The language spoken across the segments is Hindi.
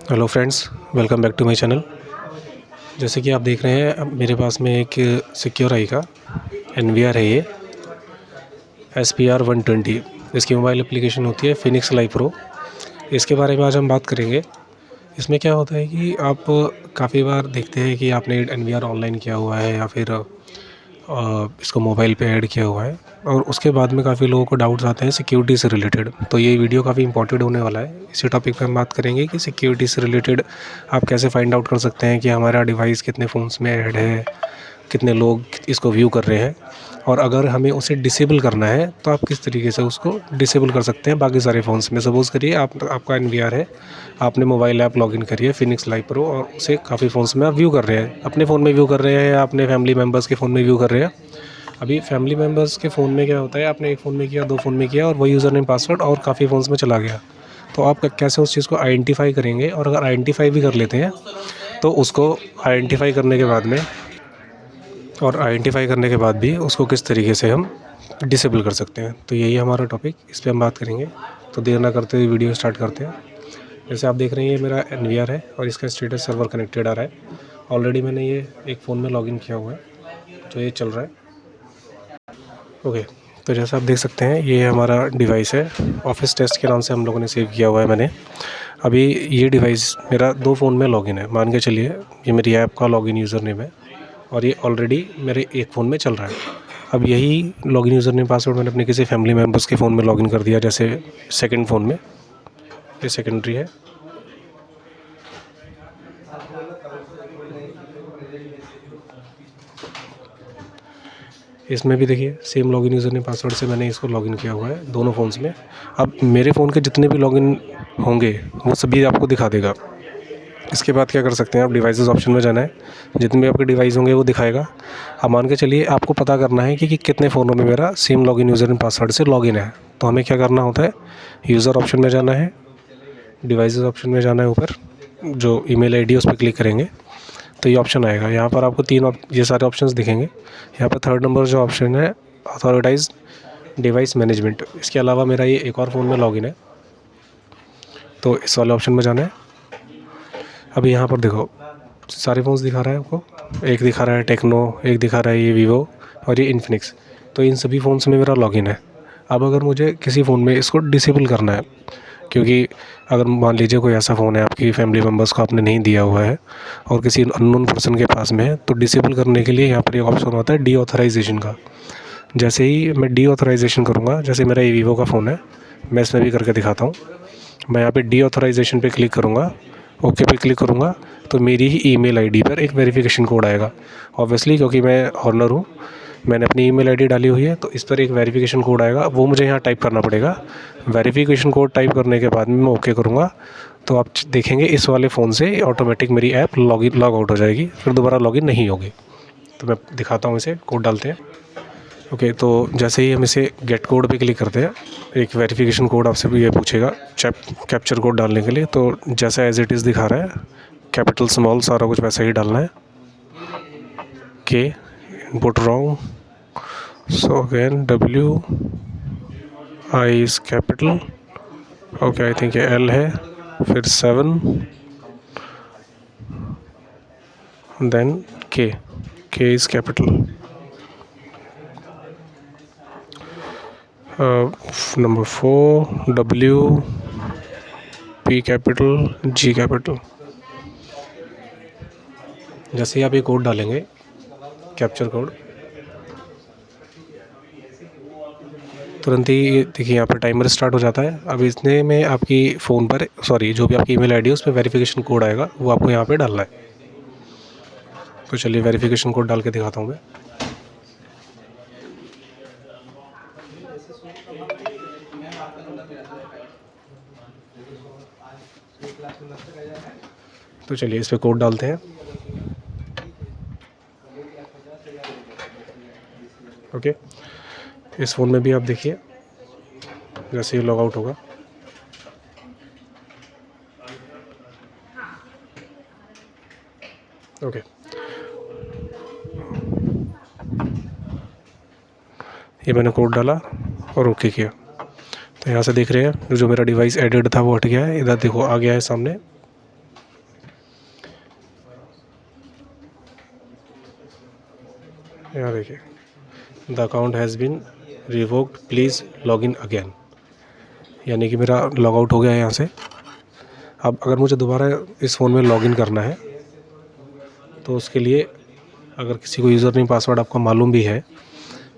Hello friends, welcome back to my channel. जैसे कि आप देख रहे हैं, अब मेरे पास में एक सिक्योर आई का NVR है। ये SPR 120 इसकी मोबाइल एप्लीकेशन होती है फिनिक्स लाइव प्रो। इसके बारे में आज हम बात करेंगे। इसमें क्या होता है कि आप काफ़ी बार देखते हैं कि आपने NVR ऑनलाइन किया हुआ है या फिर इसको मोबाइल पे ऐड किया हुआ है, और उसके बाद में काफ़ी लोगों को डाउट्स आते हैं सिक्योरिटी से रिलेटेड। तो ये वीडियो काफ़ी इंपॉर्टेंट होने वाला है। इसी टॉपिक पे हम बात करेंगे कि सिक्योरिटी से रिलेटेड आप कैसे फाइंड आउट कर सकते हैं कि हमारा डिवाइस कितने फ़ोन्स में ऐड है, कितने लोग इसको व्यू कर रहे हैं, और अगर हमें उसे डिसेबल करना है तो आप किस तरीके से उसको डिसेबल कर सकते हैं बाकी सारे फ़ोन्स में। सपोज़ करिए आपका NVR है, आपने मोबाइल ऐप लॉगिन करी है फिनिक्स लाइव प्रो, और उसे काफ़ी फ़ोन्स में आप व्यू कर रहे हैं, अपने फ़ोन में व्यू कर रहे हैं या अपने फैमिली मेम्बर्स के फ़ोन में व्यू कर रहे हैं। अभी फैमिली मेम्बर्स के फ़ोन में क्या होता है, आपने एक फ़ोन में किया, 2 फ़ोन में किया, और वही यूज़र नेम पासवर्ड और काफ़ी फ़ोन्स में चला गया। तो आप कैसे उस चीज़ को आइडेंटिफाई करेंगे, और अगर आइडेंटिफाई भी कर लेते हैं तो उसको आइडेंटिफाई करने के बाद में भी उसको किस तरीके से हम डिसेबल कर सकते हैं। तो यही हमारा टॉपिक, इस पे हम बात करेंगे। तो देर ना करते हुए वीडियो स्टार्ट करते हैं। जैसे आप देख रहे हैं, ये मेरा NVR है और इसका स्टेटस सर्वर कनेक्टेड आ रहा है। ऑलरेडी मैंने ये एक फ़ोन में लॉगिन किया हुआ है, तो ये चल रहा है। ओके, तो जैसा आप देख सकते हैं, ये हमारा डिवाइस है। ऑफिस टेस्ट के नाम से हम लोगों ने सेव किया हुआ है मैंने। अभी ये डिवाइस मेरा 2 फ़ोन में लॉगिन है। मान के चलिए ये मेरी ऐप का लॉगिन यूज़र नेम है, और ये ऑलरेडी मेरे एक फ़ोन में चल रहा है। अब यही लॉगिन यूज़र नेम पासवर्ड मैंने अपने किसी फैमिली मेम्बर्स के फ़ोन में लॉगिन कर दिया, जैसे सेकंड फ़ोन में। ये सेकेंडरी है। इसमें भी देखिए same login user name password से मैंने इसको लॉगिन किया हुआ है दोनों फ़ोन्स में। अब मेरे फ़ोन के जितने भी लॉगिन होंगे वो सभी आपको दिखा देगा। इसके बाद क्या कर सकते हैं, आप डिवाइसेस ऑप्शन में जाना है, जितने भी आपके डिवाइस होंगे वो दिखाएगा। अब मान के चलिए आपको पता करना है कि कितने फ़ोनों में मेरा same login user and password से लॉगिन है। तो हमें क्या करना होता है, यूज़र ऑप्शन में जाना है, डिवाइसेस ऑप्शन में जाना है, ऊपर जो ईमेल आईडी है उस पर क्लिक करेंगे तो ये ऑप्शन आएगा। यहाँ पर आपको ये सारे ऑप्शंस दिखेंगे। यहाँ पर 3rd नंबर जो ऑप्शन है, ऑथोराइज डिवाइस मैनेजमेंट। इसके अलावा मेरा ये एक और फ़ोन में लॉगिन है, तो इस वाले ऑप्शन में जाना है। अभी यहाँ पर देखो सारे फ़ोन्स दिखा रहा है आपको। एक दिखा रहा है टेक्नो, एक दिखा रहा है ये वीवो, और ये इन्फिनिक्स। तो इन सभी फ़ोन्स में मेरा लॉगिन है। अब अगर मुझे किसी फ़ोन में इसको डिसेबल करना है, क्योंकि अगर मान लीजिए कोई ऐसा फ़ोन है आपकी फैमिली मेम्बर्स को आपने नहीं दिया हुआ है और किसी अननोन पर्सन के पास में है, तो डिसेबल करने के लिए यहाँ पर एक ऑप्शन होता है डीऑथराइजेशन का। जैसे ही मैं डीऑथराइजेशन करूँगा, जैसे मेरा ये वीवो का फ़ोन है, मैं इसमें भी करके दिखाता हूँ। मैं यहाँ पे डीऑथराइजेशन पे क्लिक करूँगा, ओके पे क्लिक करूँगा, तो मेरी ही ईमेल आईडी पर एक वेरिफिकेशन कोड आएगा। ऑब्वियसली क्योंकि मैं ऑनर हूँ, मैंने अपनी ईमेल आईडी डाली हुई है, तो इस पर एक वेरिफिकेशन कोड आएगा, वो मुझे यहाँ टाइप करना पड़ेगा। वेरिफिकेशन कोड टाइप करने के बाद में मैं ओके करूँगा, तो आप देखेंगे इस वाले फ़ोन से ऑटोमेटिक मेरी ऐप लॉग आउट हो जाएगी, फिर दोबारा लॉगिन नहीं होगी। तो मैं दिखाता हूँ, इसे कोड डालते हैं। ओके, तो जैसे ही हम इसे गेट कोड पे क्लिक करते हैं, एक वेरिफिकेशन कोड आपसे भी ये पूछेगा कैप्चर कोड डालने के लिए। तो जैसा एज इट इज़ दिखा रहा है, कैपिटल स्मॉल सारा कुछ वैसा ही डालना है। के input wrong, so again W I is capital, okay I think ये L है, फिर 7, then K is capital, number 4 W P capital, G capital. जैसे ही आप ये कोड डालेंगे, कैप्चर कोड, तुरंत ही देखिए यहाँ पर टाइमर स्टार्ट हो जाता है। अब इसने में आपकी फ़ोन पर जो भी आपकी ईमेल आईडी है उस पर वेरिफिकेशन कोड आएगा, वो आपको यहाँ पे डालना है। तो चलिए वेरिफिकेशन कोड डाल के दिखाता हूँ मैं। तो चलिए इस पर कोड डालते हैं। ओके, इस फ़ोन में भी आप देखिए जैसे ही लॉग आउट होगा, ओके, ये मैंने कोड डाला और ओके किया। तो यहाँ से देख रहे हैं जो मेरा डिवाइस एडेड था वो हट गया है। इधर देखो आ गया है सामने यहाँ देखिए, the account has been revoked, please log in again, यानी कि मेरा लॉग आउट हो गया है यहाँ से। अब अगर मुझे दोबारा इस फ़ोन में लॉगिन करना है तो उसके लिए अगर किसी को यूज़र नेम पासवर्ड आपका मालूम भी है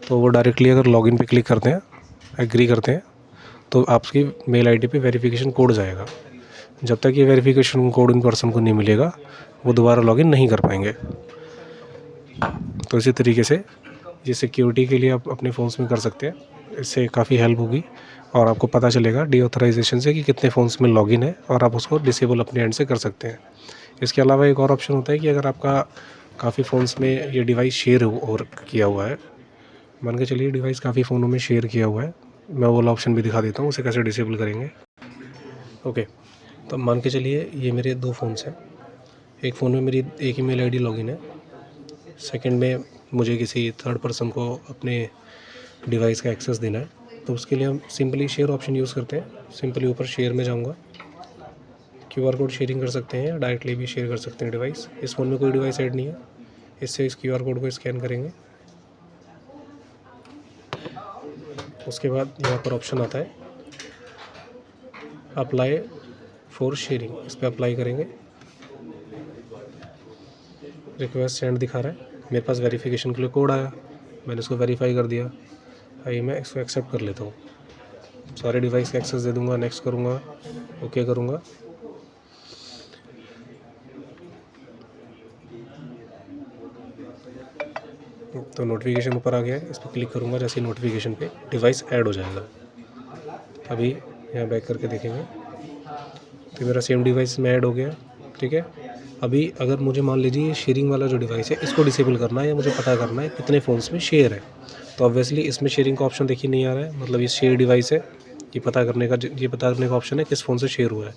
तो वो डायरेक्टली अगर लॉगिन पे क्लिक करते हैं, एग्री करते हैं, तो आपकी मेल आईडी पे वेरिफिकेशन कोड जाएगा। जब तक ये वेरिफिकेशन कोड उन पर्सन को नहीं मिलेगा वो दोबारा लॉगिन नहीं कर पाएंगे। तो इसी तरीके से ये सिक्योरिटी के लिए आप अपने फ़ोन्स में कर सकते हैं, इससे काफ़ी हेल्प होगी और आपको पता चलेगा डीऑथराइजेशन से कि कितने फ़ोन्स में लॉगिन है और आप उसको डिसेबल अपने एंड से कर सकते हैं। इसके अलावा एक और ऑप्शन होता है कि अगर आपका काफ़ी फ़ोन्स में ये डिवाइस शेयर और किया हुआ है, मान के चलिए डिवाइस काफ़ी फ़ोनों में शेयर किया हुआ है, मैं वो वाला ऑप्शन भी दिखा देता हूँ उसे कैसे डिसेबल करेंगे। ओके, तो मान के चलिए ये मेरे 2 फ़ोन्स हैं। एक फ़ोन में मेरी एक ईमेल आईडी लॉगिन है, सेकंड में मुझे किसी थर्ड पर्सन को अपने डिवाइस का एक्सेस देना है, तो उसके लिए हम सिंपली शेयर ऑप्शन यूज़ करते हैं। सिंपली ऊपर शेयर में जाऊँगा, QR कोड शेयरिंग कर सकते हैं या डायरेक्टली भी शेयर कर सकते हैं डिवाइस। इस फ़ोन में कोई डिवाइस ऐड नहीं है, इससे इस QR कोड को स्कैन करेंगे। उसके बाद यहाँ पर ऑप्शन आता है अप्लाई फॉर शेयरिंग, इस पर अप्लाई करेंगे। रिक्वेस्ट सेंड दिखा रहा है, मेरे पास वेरिफिकेशन के लिए कोड आया, मैंने इसको वेरीफाई कर दिया। आइए मैं इसको एक्सेप्ट कर लेता हूँ, सारे डिवाइस का एक्सेस दे दूँगा, नेक्स्ट करूँगा, ओके करूँगा। तो नोटिफिकेशन ऊपर आ गया है, इस पर क्लिक करूँगा, जैसे नोटिफिकेशन पे डिवाइस ऐड हो जाएगा। अभी यहाँ बैक करके देखेंगे तो मेरा सेम डिवाइस में ऐड हो गया। ठीक है, अभी अगर मुझे मान लीजिए शेयरिंग वाला जो डिवाइस है इसको डिसेबल करना है या मुझे पता करना है कितने फ़ोन्स में शेयर है, तो ऑब्वियसली इसमें शेयरिंग का ऑप्शन देखिए नहीं आ रहा है, मतलब ये शेयर डिवाइस है, ये पता करने का ऑप्शन है किस फ़ोन से शेयर हुआ है।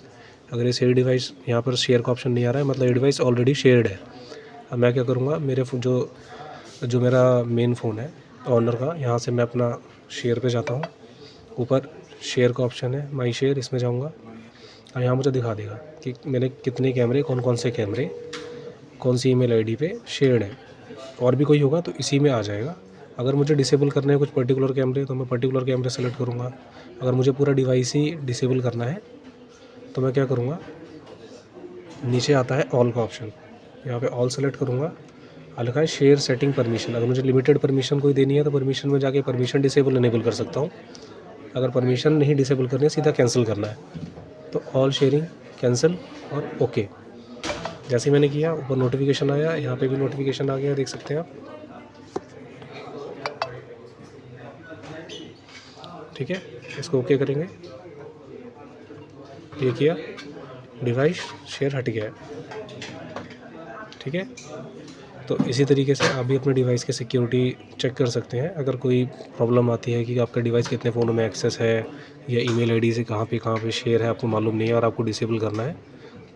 अगर ये शेयर डिवाइस यहाँ पर शेयर का ऑप्शन नहीं आ रहा है, मतलब ये डिवाइस ऑलरेडी शेयर्ड है। अब मैं क्या करूँगा, मेरे जो मेरा मेन फ़ोन है ऑनर का, यहाँ से मैं अपना शेयर पे जाता हूँ, ऊपर शेयर का ऑप्शन है माई शेयर, इसमें जाऊँगा और यहाँ मुझे दिखा देगा कि मैंने कितने कैमरे, कौन से कैमरे कौन सी ईमेल आईडी पे शेयर्ड है। और भी कोई होगा तो इसी में आ जाएगा। अगर मुझे डिसेबल करने हैं कुछ पर्टिकुलर कैमरे तो मैं पर्टिकुलर कैमरे सेलेक्ट करूँगा। अगर मुझे पूरा डिवाइस ही डिसेबल करना है तो मैं क्या करूँगा, नीचे आता है ऑल का ऑप्शन, यहाँ पे ऑल सेलेक्ट करूँगा, लिखा है शेयर सेटिंग परमिशन। अगर मुझे लिमिटेड परमिशन कोई देनी है तो परमिशन में जाके परमिशन डिसेबल इनेबल कर सकता हूँ। अगर परमिशन नहीं डिसेबल करनी है, सीधा कैंसिल करना है, तो ऑल शेयरिंग कैंसिल और ओके। जैसे मैंने किया ऊपर नोटिफिकेशन आया, यहाँ पे भी नोटिफिकेशन आ गया, देख सकते हैं आप। ठीक है, इसको ओके करेंगे, ये किया, डिवाइस शेयर हट गया है। ठीक है, तो इसी तरीके से आप भी अपने डिवाइस की सिक्योरिटी चेक कर सकते हैं। अगर कोई प्रॉब्लम आती है कि आपका डिवाइस कितने फ़ोनों में एक्सेस है या ईमेल आईडी से कहाँ पे शेयर है आपको मालूम नहीं है और आपको डिसेबल करना है,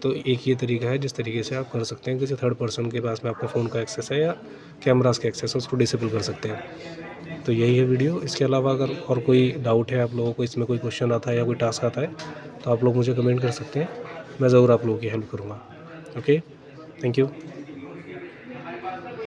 तो एक ये तरीका है जिस तरीके से आप कर सकते हैं। किसी थर्ड पर्सन के पास में आपका फ़ोन का एक्सेस है या कैमरास का एक्सेस है, उसको डिसेबल कर सकते हैं। तो यही है वीडियो। इसके अलावा अगर और कोई डाउट है आप लोगों को, इसमें कोई क्वेश्चन आता है या कोई टास्क आता है, तो आप लोग मुझे कमेंट कर सकते हैं, मैं ज़रूर आप लोगों की हेल्प करूँगा। Okay, thank you.